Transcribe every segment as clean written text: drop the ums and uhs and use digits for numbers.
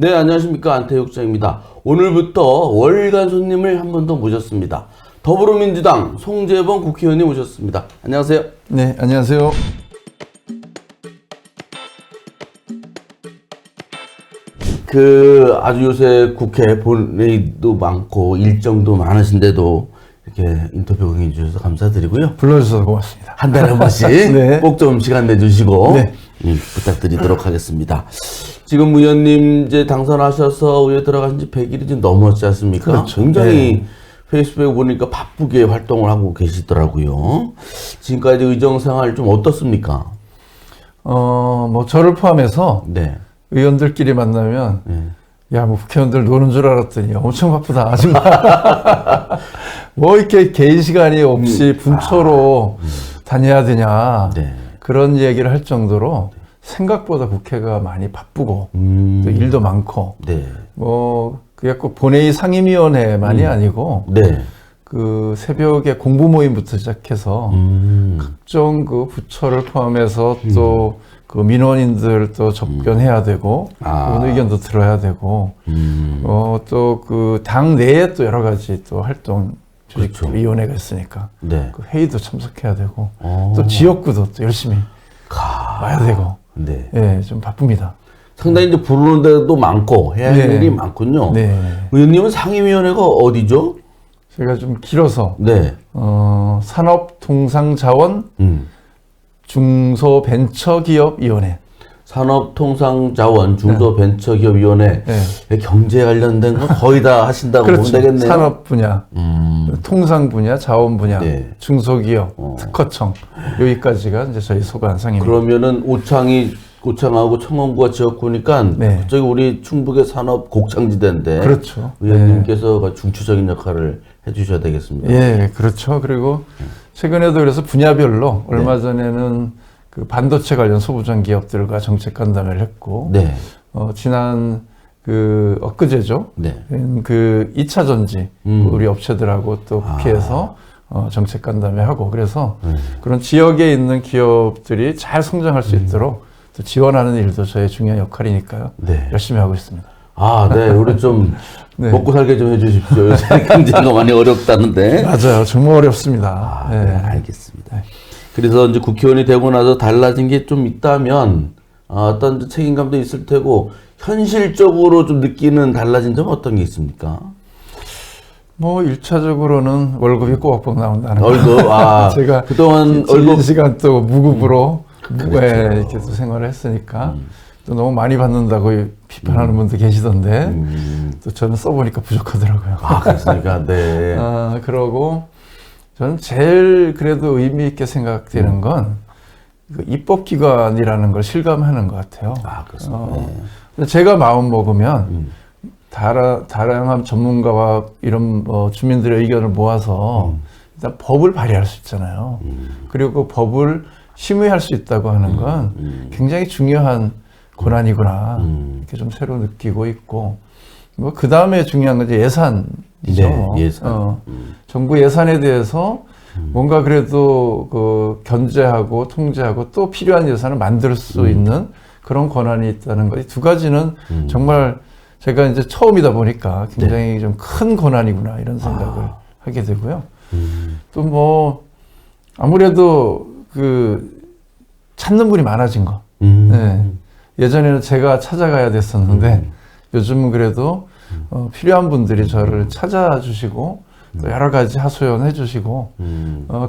네, 안녕하십니까. 안태욱장입니다. 오늘부터 월간 손님을 한 번 더 모셨습니다. 더불어민주당 송재범 국회의원님 모셨습니다. 안녕하세요. 네, 안녕하세요. 아주 요새 국회 본회의도 많고 일정도 많으신데도 이렇게 인터뷰 응해 주셔서 감사드리고요. 불러주셔서 고맙습니다. 한 달에 한 번씩 네. 꼭 좀 시간 내주시고 네. 부탁드리도록 하겠습니다. 지금 의원님 이제 당선하셔서 의회 들어가신 지 100일이 좀 넘었지 않습니까? 그렇죠. 굉장히 네. 페이스북에 보니까 바쁘게 활동을 하고 계시더라고요. 지금까지 의정 생활 좀 어떻습니까? 뭐 저를 포함해서 네. 의원들끼리 만나면 네. 야, 뭐 국회의원들 노는 줄 알았더니 엄청 바쁘다. 정말. 뭐 이렇게 개인 시간이 없이 분초로 다녀야 되냐. 네. 그런 얘기를 할 정도로 생각보다 국회가 많이 바쁘고 또 일도 많고 네. 뭐 그게 꼭 본회의 상임위원회만이 아니고 네. 그 새벽에 공부 모임부터 시작해서 각종 그 부처를 포함해서 또 그 민원인들 또 접견해야 되고 그분 의견도 들어야 되고 또 그 당 내에 또 여러 가지 또 활동 조직위원회가 있으니까 네. 그 회의도 참석해야 되고 또 지역구도 또 열심히 와야 되고 네. 예, 좀 바쁩니다. 상당히 이제 부르는 데도 많고 해야 할 네. 일이 많군요. 네. 의원님은 상임위원회가 어디죠? 제가 좀 길어서 네. 산업통상자원 중소벤처기업위원회. 산업통상자원 중소벤처기업위원회 네. 경제 관련된 건 거의 다 하신다고 그렇죠. 보면 되겠네요. 산업 분야, 통상 분야, 자원 분야, 네. 중소기업, 특허청 여기까지가 이제 저희 소관 상임위. 그러면은 오창하고 청원구가 지역구니까 네. 그쪽이 우리 충북의 산업 곡창지대인데 그렇죠. 의원님께서 중추적인 역할을 해주셔야 되겠습니다. 예, 그렇죠. 그리고 최근에도 그래서 분야별로 얼마 전에는 그 반도체 관련 소부장 기업들과 정책 간담회를 했고, 네. 지난 엊그제죠. 네. 그 2차 전지 우리 업체들하고 또 국회에서 정책 간담회 하고 그래서 그런 지역에 있는 기업들이 잘 성장할 수 있도록 또 지원하는 일도 저의 중요한 역할이니까요. 네. 열심히 하고 있습니다. 네. 우리 좀 네. 먹고 살게 좀 해주십시오. 요새 경제가 많이 어렵다는데. 맞아요. 정말 어렵습니다. 네, 알겠습니다. 그래서 이제 국회의원이 되고 나서 달라진 게 좀 있다면 어떤 책임감도 있을 테고 현실적으로 좀 느끼는 달라진 점은 어떤 게 있습니까? 뭐 1차적으로는 월급이 꼬박꼬박 나온다는 거. 월급, 제가 그동안 월급 시간 또 무급으로 이렇게 또 생활을 했으니까 또 너무 많이 받는다고 비판하는 분도 계시던데 또 저는 써보니까 부족하더라고요. 그렇습니까? 네. 그러고 저는 제일 그래도 의미 있게 생각되는 건 그 입법기관이라는 걸 실감하는 것 같아요. 그렇습니다. 제가 마음 먹으면 다양한 전문가와 이런 주민들의 의견을 모아서 일단 법을 발의할 수 있잖아요. 그리고 그 법을 심의할 수 있다고 하는 건 굉장히 중요한 권한이구나 이렇게 좀 새로 느끼고 있고 뭐 그 다음에 중요한 건 이제 예산이죠. 네, 예산. 정부 예산에 대해서 뭔가 그래도 그 견제하고 통제하고 또 필요한 예산을 만들 수 있는 그런 권한이 있다는 것. 이 두 가지는 정말 제가 이제 처음이다 보니까 굉장히 좀 큰 권한이구나 이런 생각을 하게 되고요. 또 뭐 아무래도 그 찾는 분이 많아진 거. 네. 예전에는 제가 찾아가야 됐었는데 요즘은 그래도 필요한 분들이 저를 찾아주시고 또 여러 가지 하소연해 주시고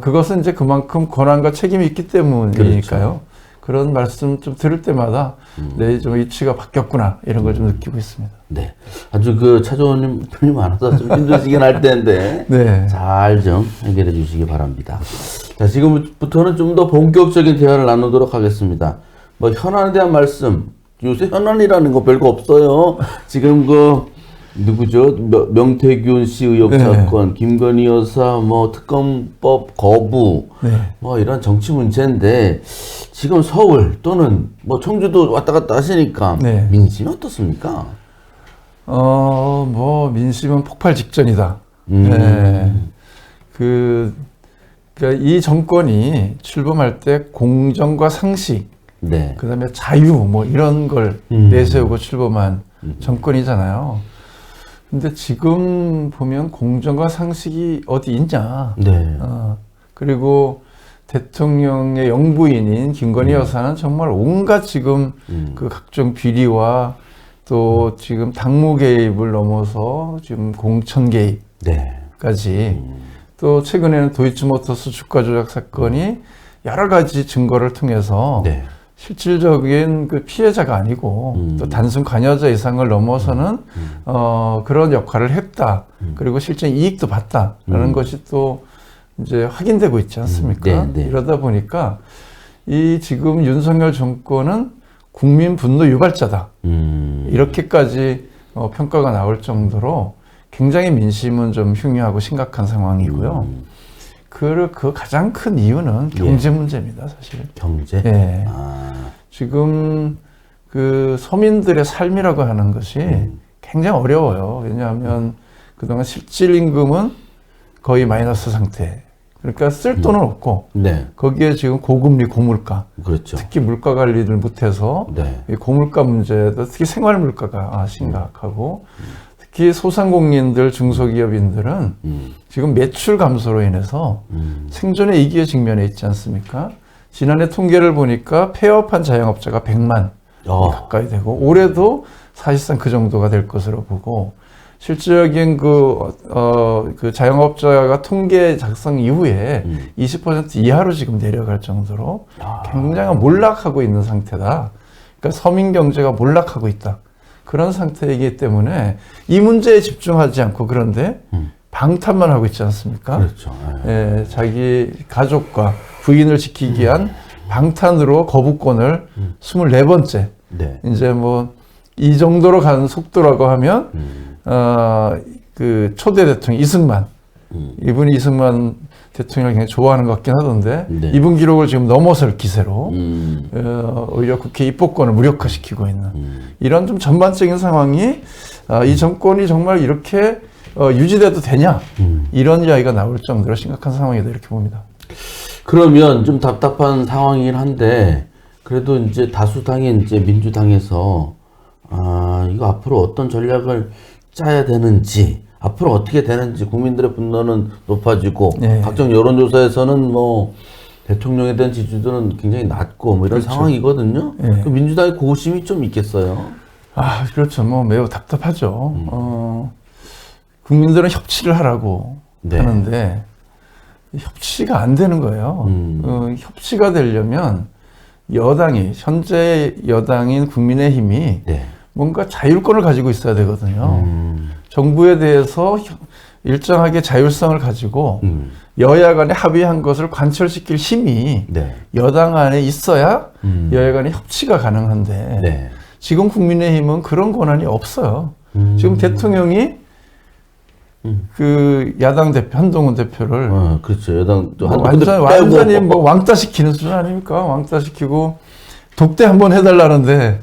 그것은 이제 그만큼 권한과 책임이 있기 때문이니까요. 그렇죠. 그런 말씀 좀 들을 때마다 내 좀 위치가 바뀌었구나 이런 걸 좀 느끼고 있습니다. 네, 아주 찾아오는 분이 많아서 좀 힘드시긴 할 텐데 네. 잘 좀 해결해 주시기 바랍니다. 자, 지금부터는 좀 더 본격적인 대화를 나누도록 하겠습니다. 뭐 현안에 대한 말씀, 요새 현안이라는 거 별거 없어요. 지금 누구죠? 명태균 씨 의혹 사건, 김건희 여사 특검법 거부, 뭐 이런 정치 문제인데 지금 서울 또는 뭐 청주도 왔다 갔다 하시니까 민심이 어떻습니까? 뭐 민심은 폭발 직전이다. 네. 그러니까 이 정권이 출범할 때 공정과 상식, 그다음에 자유 뭐 이런 걸 내세우고 출범한 정권이잖아요. 근데 지금 보면 공정과 상식이 어디 있냐. 네. 그리고 대통령의 영부인인 김건희 여사는 정말 온갖 지금 그 각종 비리와 또 지금 당무 개입을 넘어서 지금 공천 개입까지 네. 또 최근에는 도이치모터스 주가 조작 사건이 여러 가지 증거를 통해서 네. 실질적인 그 피해자가 아니고 또 단순 관여자 이상을 넘어서는 그런 역할을 했다. 그리고 실제 이익도 봤다라는 것이 또 이제 확인되고 있지 않습니까? 네, 네. 이러다 보니까 이 지금 윤석열 정권은 국민 분노 유발자다. 이렇게까지 평가가 나올 정도로 굉장히 민심은 좀 흉흉하고 심각한 상황이고요. 그 가장 큰 이유는 경제 문제입니다, 사실. 경제? 예. 지금 그 서민들의 삶이라고 하는 것이 굉장히 어려워요. 왜냐하면 그동안 실질 임금은 거의 마이너스 상태. 그러니까 쓸 돈은 없고 네. 거기에 지금 고금리 고물가, 그렇죠. 특히 물가 관리를 못해서 네. 이 고물가 문제도 특히 생활 물가가 심각하고 특히 소상공인들 중소기업인들은 지금 매출 감소로 인해서 생존의 위기에 직면해 있지 않습니까? 지난해 통계를 보니까 폐업한 자영업자가 100만 가까이 되고 올해도 사실상 그 정도가 될 것으로 보고 실질적인 그 자영업자가 통계 작성 이후에 20% 이하로 지금 내려갈 정도로 굉장히 몰락하고 있는 상태다. 그러니까 서민 경제가 몰락하고 있다. 그런 상태이기 때문에 이 문제에 집중하지 않고 그런데 방탄만 하고 있지 않습니까? 그렇죠. 예, 자기 가족과 부인을 지키기 위한 방탄으로 거부권을 24번째. 네. 이제 뭐 이 정도로 가는 속도라고 하면 그 초대 대통령 이승만 이분이 이승만 대통령을 굉장히 좋아하는 것 같긴 하던데 네. 이분 기록을 지금 넘어설 기세로 오히려 국회 입법권을 무력화시키고 있는 이런 좀 전반적인 상황이 이 정권이 정말 이렇게 유지돼도 되냐 이런 이야기가 나올 정도로 심각한 상황이다 이렇게 봅니다. 그러면 좀 답답한 상황이긴 한데 그래도 이제 다수당인 이제 민주당에서 이거 앞으로 어떤 전략을 짜야 되는지 앞으로 어떻게 되는지 국민들의 분노는 높아지고 네. 각종 여론조사에서는 뭐 대통령에 대한 지지도는 굉장히 낮고 뭐 이런 그렇죠. 상황이거든요. 네. 그 민주당의 고심이 좀 있겠어요. 그렇죠. 뭐 매우 답답하죠. 국민들은 협치를 하라고 네. 하는데 협치가 안 되는 거예요. 협치가 되려면 여당이 현재 여당인 국민의힘이 네. 뭔가 자율권을 가지고 있어야 되거든요. 정부에 대해서 일정하게 자율성을 가지고 여야 간에 합의한 것을 관철시킬 힘이 네. 여당 안에 있어야 여야 간에 협치가 가능한데 네. 지금 국민의힘은 그런 권한이 없어요. 지금 대통령이 그 야당 대표 한동훈 대표를 그렇죠. 여당 또 완전히 뭐 왕따시키는 수준 아닙니까? 왕따시키고 독대 한번 해달라는데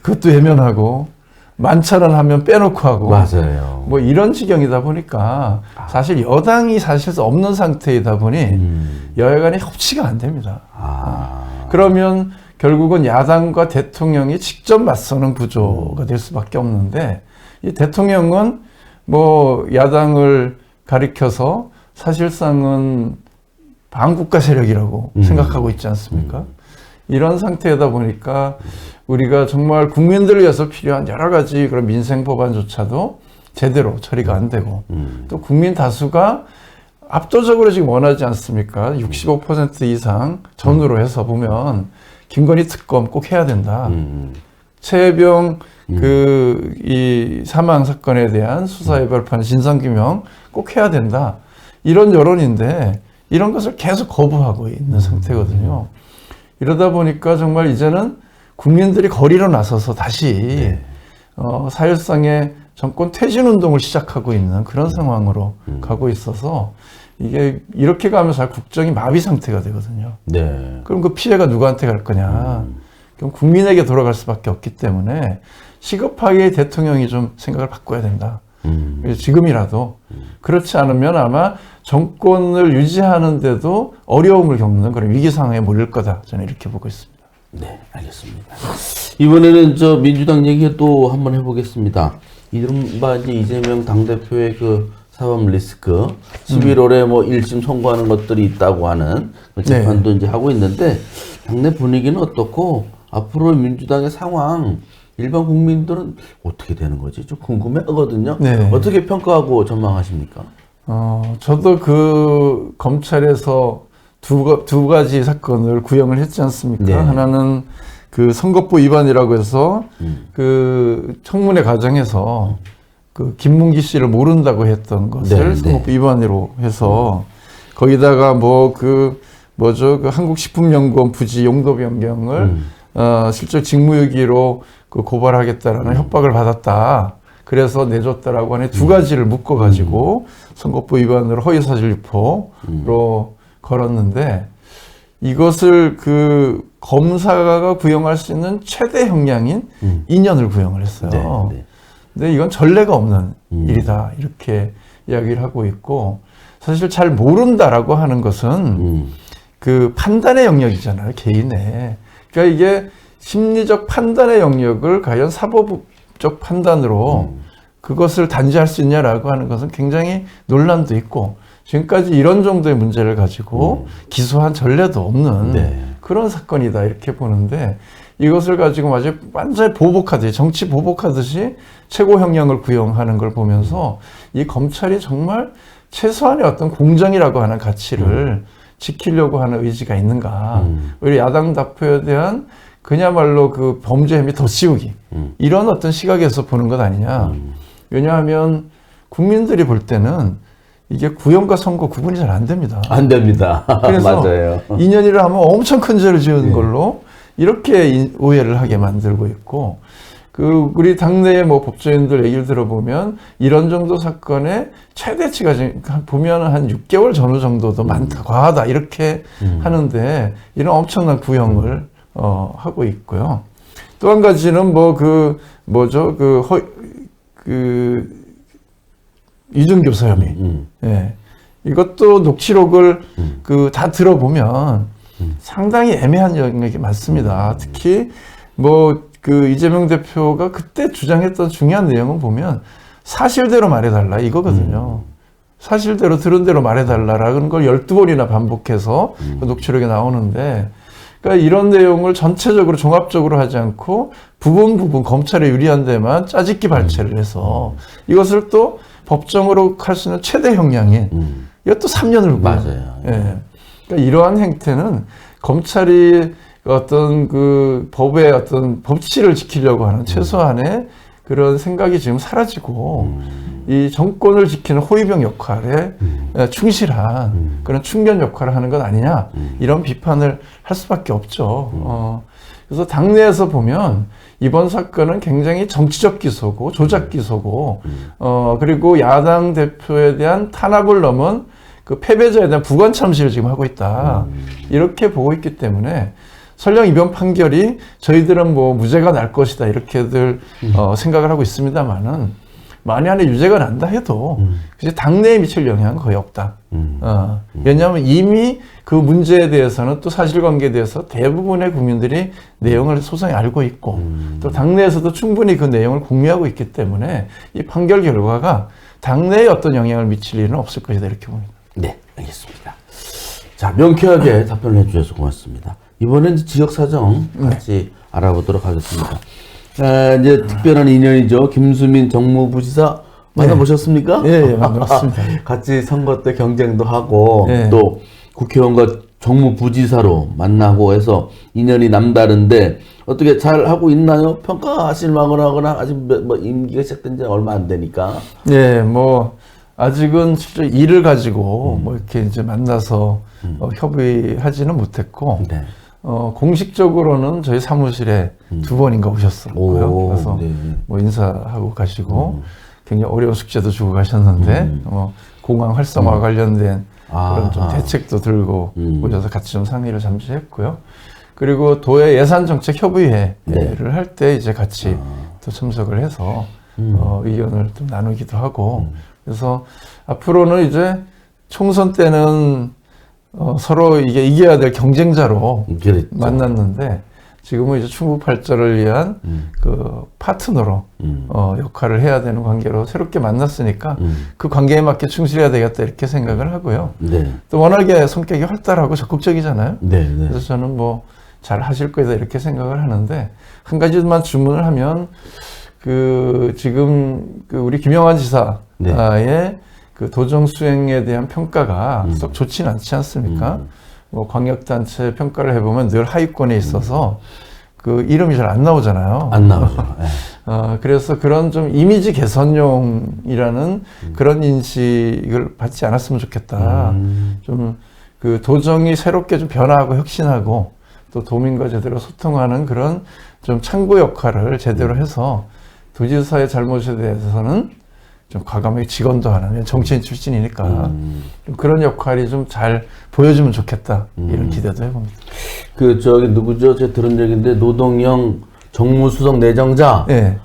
그것도 외면하고 만찬을 하면 빼놓고 하고 맞아요. 뭐 이런 지경이다 보니까 사실 여당이 사실 없는 상태이다 보니 여야 간에 협치가 안 됩니다. 그러면 결국은 야당과 대통령이 직접 맞서는 구조가 될 수밖에 없는데 이 대통령은 뭐 야당을 가리켜서 사실상은 반국가 세력이라고 생각하고 있지 않습니까? 이런 상태이다 보니까 우리가 정말 국민들을 위해서 필요한 여러 가지 그런 민생 법안조차도 제대로 처리가 안 되고 또 국민 다수가 압도적으로 지금 원하지 않습니까? 65% 이상 전후로 해서 보면 김건희 특검 꼭 해야 된다. 최혜병 이 사망 사건에 대한 수사에 발표한 진상규명 꼭 해야 된다. 이런 여론인데 이런 것을 계속 거부하고 있는 상태거든요. 이러다 보니까 정말 이제는 국민들이 거리로 나서서 다시 사실상의 정권 퇴진 운동을 시작하고 있는 그런 상황으로 가고 있어서 이게 이렇게 가면 잘 국정이 마비 상태가 되거든요. 네. 그럼 그 피해가 누구한테 갈 거냐? 그럼 국민에게 돌아갈 수밖에 없기 때문에 시급하게 대통령이 좀 생각을 바꿔야 된다. 지금이라도. 그렇지 않으면 아마 정권을 유지하는데도 어려움을 겪는 그런 위기 상황에 몰릴 거다. 저는 이렇게 보고 있습니다. 네, 알겠습니다. 이번에는 저 민주당 얘기 또 한번 해보겠습니다. 이른바 이제 이재명 당대표의 그 사법 리스크 11월에 뭐 1심 선고하는 것들이 있다고 하는 그 재판도 이제 하고 있는데 당내 분위기는 어떻고 앞으로 민주당의 상황 일반 국민들은 어떻게 되는 거지? 좀 궁금해하거든요. 네. 어떻게 평가하고 전망하십니까? 저도 그 검찰에서 두 가지 사건을 구형을 했지 않습니까? 네. 하나는 그 선거법 위반이라고 해서 그 청문회 과정에서 그 김문기 씨를 모른다고 했던 것을 네, 선거법 네. 위반으로 해서 거기다가 뭐 그 뭐죠? 그 한국식품연구원 부지 용도 변경을 실제 직무유기로 그 고발하겠다라는 협박을 받았다. 그래서 내줬다라고 하는 두 가지를 묶어가지고 선거법 위반으로 허위사실 유포로 걸었는데 이것을 그 검사가 구형할 수 있는 최대 형량인 2년을 구형을 했어요. 네, 네. 근데 이건 전례가 없는 일이다. 이렇게 이야기를 하고 있고 사실 잘 모른다라고 하는 것은 그 판단의 영역이잖아요. 개인의. 그러니까 이게 심리적 판단의 영역을 과연 사법적 판단으로 그것을 단죄할 수 있냐라고 하는 것은 굉장히 논란도 있고 지금까지 이런 정도의 문제를 가지고 기소한 전례도 없는 네. 그런 사건이다 이렇게 보는데 이것을 가지고 마치 완전히 보복하듯이 정치 보복하듯이 최고 형량을 구형하는 걸 보면서 이 검찰이 정말 최소한의 어떤 공정이라고 하는 가치를 지키려고 하는 의지가 있는가. 오히려 야당 대표에 대한 그야말로 그 범죄 혐의 덧씌우기 이런 어떤 시각에서 보는 것 아니냐. 왜냐하면 국민들이 볼 때는 이게 구형과 선고 구분이 잘 안 됩니다. 안 됩니다. 그래서 맞아요. 2년이라 하면 엄청 큰 죄를 지은 걸로 이렇게 오해를 하게 만들고 있고 그 우리 당내의 뭐 법조인들 얘기를 들어보면 이런 정도 사건의 최대치가 지금 보면 한 6개월 전후 정도도 많다 과하다 이렇게 하는데 이런 엄청난 구형을 하고 있고요. 또 한 가지는 뭐 그 뭐죠 그 이중교사 혐의. 예. 이것도 녹취록을 그 다 들어보면 상당히 애매한 영역이 많습니다. 특히 뭐 그 이재명 대표가 그때 주장했던 중요한 내용은 보면 사실대로 말해달라 이거거든요. 사실대로 들은 대로 말해달라라는 걸 12번이나 반복해서 그 녹취록에 나오는데 그러니까 이런 내용을 전체적으로 종합적으로 하지 않고 부분 검찰에 유리한 데만 짜집기 발췌를 해서 이것을 또 법정으로 할 수 있는 최대 형량인 이것도 3년을 맞아요. 예. 그러니까 이러한 행태는 검찰이 어떤 그 법의 어떤 법치를 지키려고 하는 최소한의 그런 생각이 지금 사라지고 이 정권을 지키는 호위병 역할에 충실한 그런 충견 역할을 하는 것 아니냐 이런 비판을 할 수밖에 없죠. 그래서 당내에서 보면 이번 사건은 굉장히 정치적 기소고 조작 기소고 그리고 야당 대표에 대한 탄압을 넘은 그 패배자에 대한 부관 참시를 지금 하고 있다. 이렇게 보고 있기 때문에 설령 이번 판결이 저희들은 뭐 무죄가 날 것이다 이렇게들 생각을 하고 있습니다만은 만약에 유죄가 난다 해도 이제 당내에 미칠 영향은 거의 없다. 왜냐하면 이미 그 문제에 대해서는 또 사실관계에 대해서 대부분의 국민들이 내용을 소상히 알고 있고 또 당내에서도 충분히 그 내용을 공유하고 있기 때문에 이 판결 결과가 당내에 어떤 영향을 미칠 일은 없을 것이다 이렇게 봅니다. 네, 알겠습니다. 자, 명쾌하게 답변을 해주셔서 고맙습니다. 이번엔 지역 사정 같이 알아보도록 하겠습니다. 이제 특별한 인연이죠. 김수민 정무부지사 만나보셨습니까? 예, 만났습니다. 같이 선거 때 경쟁도 하고 네. 또 국회의원과 정무부지사로 만나고 해서 인연이 남다른데 어떻게 잘 하고 있나요? 평가하실 만하거나 아직 뭐 임기가 시작된 지 얼마 안 되니까. 네, 뭐 아직은 실제 일을 가지고 뭐 이렇게 이제 만나서 협의하지는 못했고. 네. 공식적으로는 저희 사무실에 2번인가 오셨었고요. 그래서 네. 뭐 인사하고 가시고 굉장히 어려운 숙제도 주고 가셨는데 공항 활성화 관련된 그런 좀 대책도 들고 오셔서 같이 좀 상의를 잠시 했고요. 그리고 도의 예산정책협의회를 할 때 이제 같이 또 참석을 해서 의견을 좀 나누기도 하고 그래서 앞으로는 이제 총선 때는 서로 이게 이겨야 될 경쟁자로 그랬죠. 만났는데 지금은 이제 충북 발전을 위한 그 파트너로 역할을 해야 되는 관계로 새롭게 만났으니까 그 관계에 맞게 충실해야 되겠다 이렇게 생각을 하고요. 네. 또 워낙에 성격이 활달하고 적극적이잖아요. 네. 네. 그래서 저는 뭐 잘 하실 거다 이렇게 생각을 하는데 한 가지만 주문을 하면 그 지금 그 우리 김영환 지사의 네. 그 도정 수행에 대한 평가가 썩 좋지는 않지 않습니까? 뭐 광역단체 평가를 해보면 늘 하위권에 있어서 그 이름이 잘 안 나오잖아요. 안 나오죠. 네. 그래서 그런 좀 이미지 개선용이라는 그런 인식을 받지 않았으면 좋겠다. 좀 그 도정이 새롭게 좀 변화하고 혁신하고 또 도민과 제대로 소통하는 그런 좀 창구 역할을 제대로 해서 도지사의 잘못에 대해서는 좀 과감하게 직언도 하는 정치인 출신이니까 좀 그런 역할이 좀 잘 보여주면 좋겠다 이런 기대도 해봅니다. 그 저기 누구죠? 제가 들은 얘기인데 노동영 정무수석 내정자 네.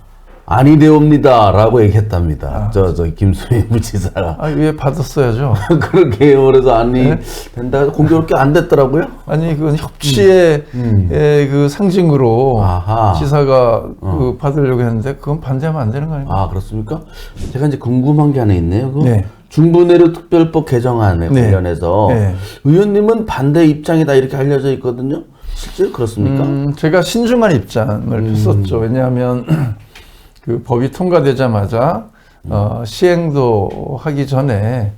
아니 되옵니다라고 얘기했답니다. 저 김수민 부지사가. 왜 받았어야죠? 그렇게 그래서 아니 네? 된다 해서 공교롭게 안 됐더라고요. 아니 그건 협치의 그 상징으로 아하. 지사가 그 받으려고 했는데 그건 반대하면 안 되는 거 아닙니까? 아 그렇습니까? 제가 이제 궁금한 게 하나 있네요. 그 네. 중부내륙 특별법 개정안에 네. 관련해서 네. 의원님은 반대 입장이다 이렇게 알려져 있거든요. 실제로 그렇습니까? 제가 신중한 입장을 폈었죠. 왜냐하면 그 법이 통과되자마자 시행도 하기 전에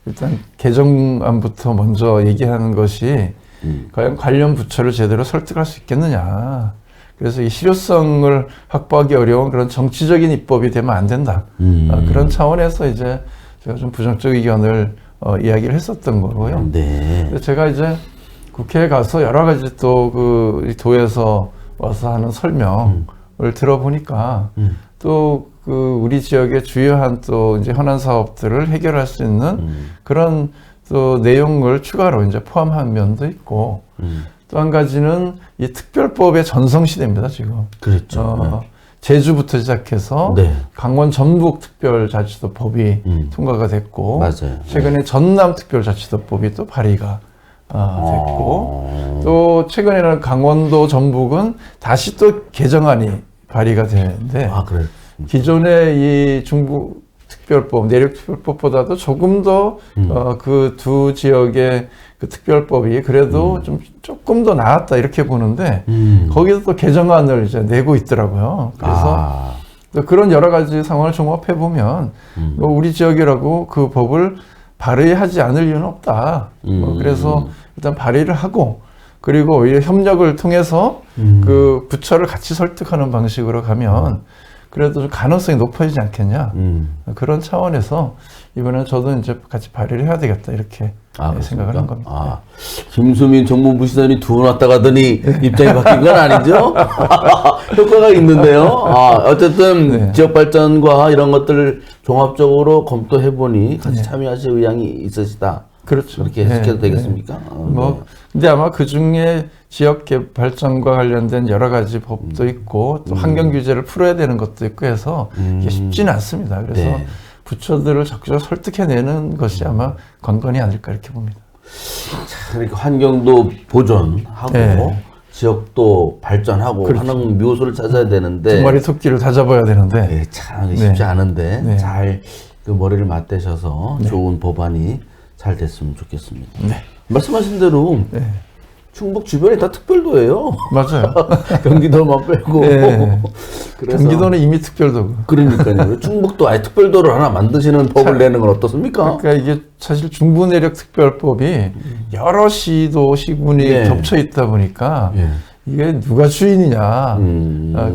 일단 개정안부터 먼저 얘기하는 것이 과연 관련 부처를 제대로 설득할 수 있겠느냐. 그래서 이 실효성을 확보하기 어려운 그런 정치적인 입법이 되면 안 된다. 그런 차원에서 이제 제가 좀 부정적 의견을 이야기를 했었던 거고요. 네. 근데 제가 이제 국회에 가서 여러 가지 또 그 도에서 와서 하는 설명을 들어보니까 또 그 우리 지역의 주요한 또 이제 현안 사업들을 해결할 수 있는 그런 또 내용을 추가로 이제 포함한 면도 있고 또 한 가지는 이 특별법의 전성시대입니다, 지금. 그렇죠. 제주부터 시작해서 네. 강원 전북 특별자치도법이 통과가 됐고 맞아요. 최근에 전남 특별자치도법이 또 발의가 됐고 또 최근에는 강원도 전북은 다시 또 개정안이 발의가 되는데 아 그래. 기존의 이 중부 특별법, 내륙 특별법보다도 조금 더 그 두 지역의 그 특별법이 그래도 좀 조금 더 나았다 이렇게 보는데 거기서 또 개정안을 이제 내고 있더라고요. 그래서 또 그런 여러 가지 상황을 종합해 보면 우리 지역이라고 그 법을 발의하지 않을 이유는 없다. 그래서 일단 발의를 하고 그리고 오히려 협력을 통해서 그 부처를 같이 설득하는 방식으로 가면 그래도 좀 가능성이 높아지지 않겠냐. 그런 차원에서 이번에는 저도 이제 같이 발의를 해야 되겠다 이렇게 생각을 한 겁니다. 김수민 정무부 시장이 두 번 왔다 가더니 입장이 바뀐 건 아니죠? 효과가 있는데요. 어쨌든 네. 지역 발전과 이런 것들을 종합적으로 검토해 보니 같이 참여하실 의향이 있으시다. 그렇죠. 그렇게 해석해도 되겠습니까? 뭐 근데 아마 그 중에 지역 발전과 관련된 여러 가지 법도 있고 또 환경 규제를 풀어야 되는 것도 있고 해서 이게 쉽지는 않습니다. 그래서 네. 부처들을 적극적으로 설득해내는 것이 아마 건건이 아닐까 이렇게 봅니다. 그러니까 환경도 보존하고 네. 지역도 발전하고 그렇죠. 하는 묘소를 찾아야 되는데 두 마리 토끼를 다 잡아야 되는데 네, 참 쉽지 않은데 네. 잘 그 머리를 맞대셔서 좋은 법안이 잘 됐으면 좋겠습니다. 네. 말씀하신 대로 네. 충북 주변이 다 특별도예요. 맞아요. 경기도만 빼고. 네. 그래서 경기도는 이미 특별도고. 그러니까요. 충북도 아예 특별도를 하나 만드시는 법을 내는 건 어떻습니까? 그러니까 이게 사실 중부내륙 특별법이 여러 시도 시군이 예. 겹쳐 있다 보니까 예. 이게 누가 주인이냐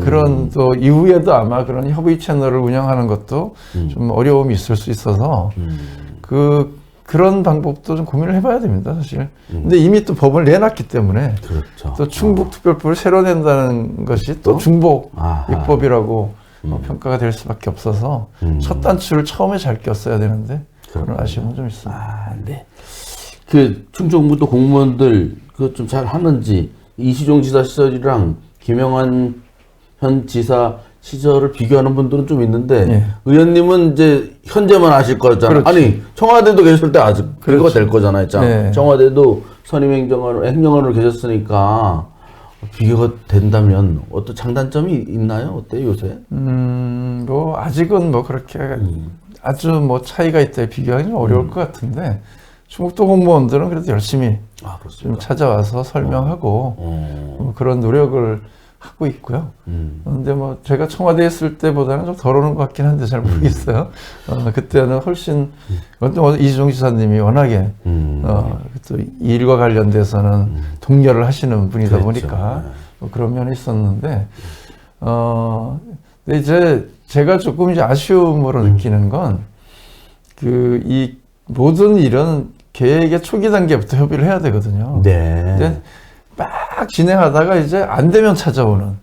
그런 또 이후에도 아마 그런 협의 채널을 운영하는 것도 좀 어려움이 있을 수 있어서 그런 방법도 좀 고민을 해봐야 됩니다, 사실. 근데 이미 또 법을 내놨기 때문에 그렇죠. 또 충북 특별법을 새로 낸다는 것이 또 중복 입법이라고 평가가 될 수밖에 없어서 첫 단추를 처음에 잘 꼈어야 되는데 그런 아쉬움은 좀 있습니다. 네. 그 충청북도 공무원들 그 좀 잘 하는지 이시종 지사 시절이랑 김영환 현 지사 시절을 비교하는 분들은 좀 있는데 예. 의원님은 이제 현재만 아실 거잖아요. 그렇죠. 아니 청와대도 계셨을 때 아직 그거가 그렇죠. 될 거잖아요. 네. 청와대도 선임 행정관으로 계셨으니까 비교가 된다면 어떤 장단점이 있나요? 어때요, 요새? 뭐 아직은 뭐 그렇게 아주 뭐 차이가 있다 비교하기 좀 어려울 것 같은데 중국도 공무원들은 그래도 열심히 좀 그렇습니까? 찾아와서 설명하고 뭐 그런 노력을 하고 있고요. 그런데 뭐 제가 청와대에 있을 때보다는 좀 덜 오는 것 같긴 한데 잘 모르겠어요. 그때는 훨씬 또 이주종 지사님이 워낙에 또 일과 관련돼서는 독려를 하시는 분이다 그렇죠. 보니까 뭐 그런 면이 있었는데 근데 이제 제가 조금 이제 아쉬움으로 느끼는 건 이 모든 일은 계획의 초기 단계부터 협의를 해야 되거든요. 네. 근데 막 진행하다가 이제 안 되면 찾아오는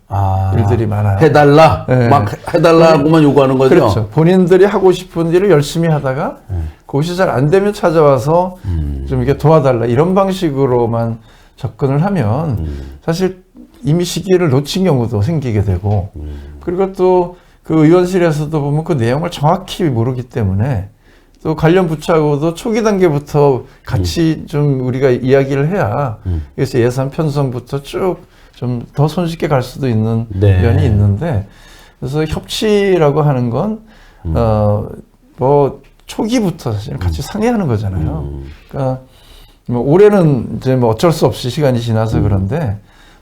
일들이 많아요. 해달라. 네. 막 해달라고만 요구하는 거죠. 그렇죠. 본인들이 하고 싶은 일을 열심히 하다가 그것이 잘 안 되면 찾아와서 좀 이게 도와달라 이런 방식으로만 접근을 하면 사실 이미 시기를 놓친 경우도 생기게 되고 그리고 또 그 의원실에서도 보면 그 내용을 정확히 모르기 때문에 또 관련 부처하고도 초기 단계부터 같이 좀 우리가 이야기를 해야 그래서 예산 편성부터 쭉 좀 더 손쉽게 갈 수도 있는 네. 면이 있는데 그래서 협치라고 하는 건 뭐 초기부터 사실 같이 상의하는 거잖아요. 그러니까 뭐 올해는 이제 뭐 어쩔 수 없이 시간이 지나서 그런데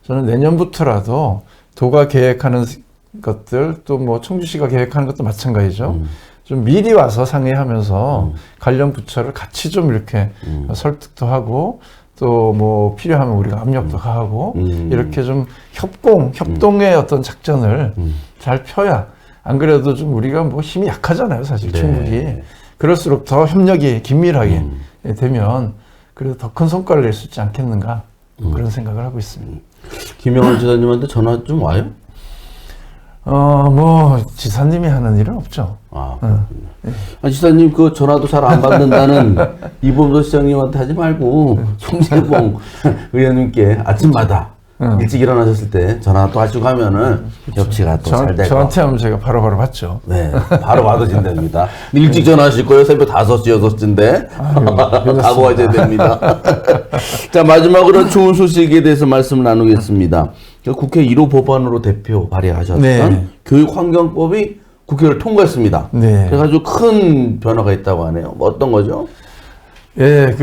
저는 내년부터라도 도가 계획하는 것들 또 뭐 청주시가 계획하는 것도 마찬가지죠. 좀 미리 와서 상의하면서 관련 부처를 같이 좀 이렇게 설득도 하고 또 뭐 필요하면 우리가 압력도 가하고 이렇게 좀 협동의 어떤 작전을 잘 펴야 안 그래도 좀 우리가 뭐 힘이 약하잖아요, 사실 네. 충분히. 그럴수록 더 협력이 긴밀하게 되면 그래도 더 큰 성과를 낼 수 있지 않겠는가 그런 생각을 하고 있습니다. 김영환 지사님한테 전화 좀 와요? 뭐 지사님이 하는 일은 없죠. 지사님 그 전화도 잘 안 받는다는 이범도 시장님한테 하지 말고 송재봉 의원님께 아침마다 일찍 일어나셨을 때 전화 또 하시고 하면은 협치가 또 잘 되고. 저한테 하면 제가 바로바로 받죠. 네, 바로 받으신답니다. 일찍 전화하실 거예요. 새벽 5시, 6시인데. 각오하셔야 됩니다. 자, 마지막으로 좋은 소식에 대해서 말씀을 나누겠습니다. 국회 1호 법안으로 대표 발의하셨던 네. 교육환경법이 국회를 통과했습니다. 네. 그래가지고 큰 변화가 있다고 하네요. 뭐 어떤 거죠? 예,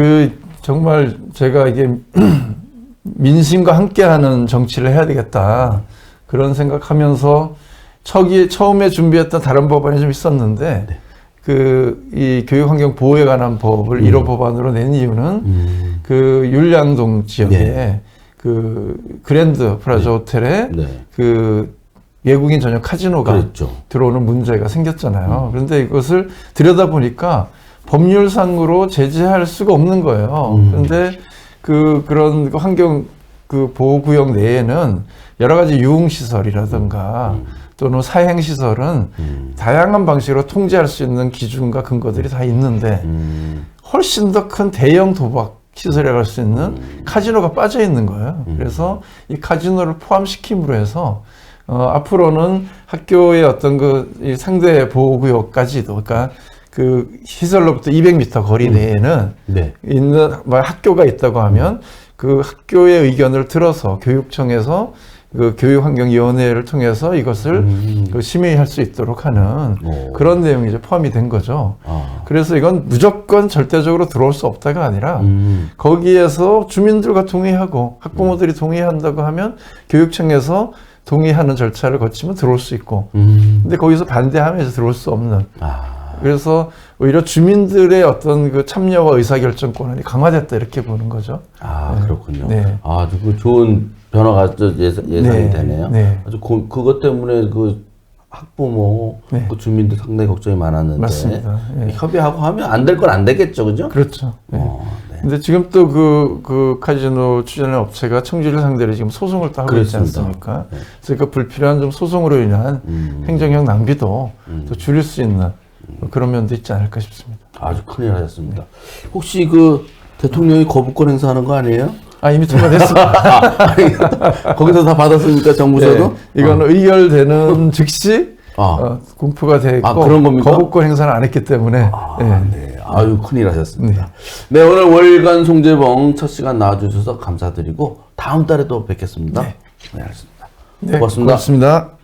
정말 제가 이게 민심과 함께하는 정치를 해야 되겠다. 그런 생각하면서 처음에 준비했던 다른 법안이 좀 있었는데, 이 교육환경 보호에 관한 법을 1호 법안으로 낸 이유는 그 율량동 지역에 그랜드 프라자 호텔에 외국인 전용 카지노가 그랬죠. 들어오는 문제가 생겼잖아요. 그런데 이것을 들여다보니까 법률상으로 제재할 수가 없는 거예요. 그런데 그런 환경 보호구역 내에는 여러 가지 유흥시설이라든가 또는 사행시설은 다양한 방식으로 통제할 수 있는 기준과 근거들이 다 있는데 훨씬 더 큰 대형 도박 시설에 갈 수 있는 카지노가 빠져 있는 거예요. 그래서 이 카지노를 포함시킴으로 해서 앞으로는 학교의 어떤 이 상대 보호구역까지도, 그러니까 그 시설로부터 200m 거리 내에는 있는 학교가 있다고 하면 그 학교의 의견을 들어서 교육청에서 그 교육환경위원회를 통해서 이것을 심의할 수 있도록 하는 그런 내용이 이제 포함이 된 거죠. 그래서 이건 무조건 절대적으로 들어올 수 없다가 아니라 거기에서 주민들과 동의하고 학부모들이 동의한다고 하면 교육청에서 동의하는 절차를 거치면 들어올 수 있고 근데 거기서 반대하면 이제 들어올 수 없는 그래서 오히려 주민들의 어떤 그 참여와 의사결정권이 강화됐다 이렇게 보는 거죠. 그렇군요. 네. 아주 좋은 변화가 예상이 되네요. 네. 아주 그것 때문에 학부모, 주민들 상당히 걱정이 많았는데. 맞습니다. 협의하고 하면 안 될 건 안 되겠죠, 그죠? 그렇죠. 근데 지금 또 그 카지노 추진하는 업체가 청주를 상대로 지금 소송을 또 하고 있지 않습니까? 그래서 그 불필요한 좀 소송으로 인한 행정력 낭비도 또 줄일 수 있는 그런 면도 있지 않을까 싶습니다. 아주 큰일 하셨습니다. 혹시 대통령이 거부권 행사하는 거 아니에요? 이미 통과됐습니다. 거기서 다 받았습니까, 정부에서도? 이건 의결되는 즉시 공포가 돼 있고 그런 겁니까? 거부권 행사는 안 했기 때문에. 아유, 큰일 하셨습니다. 네, 오늘 월간 송재봉 첫 시간 나와주셔서 감사드리고 다음 달에 또 뵙겠습니다. 네, 알겠습니다. 네, 고맙습니다. 고맙습니다.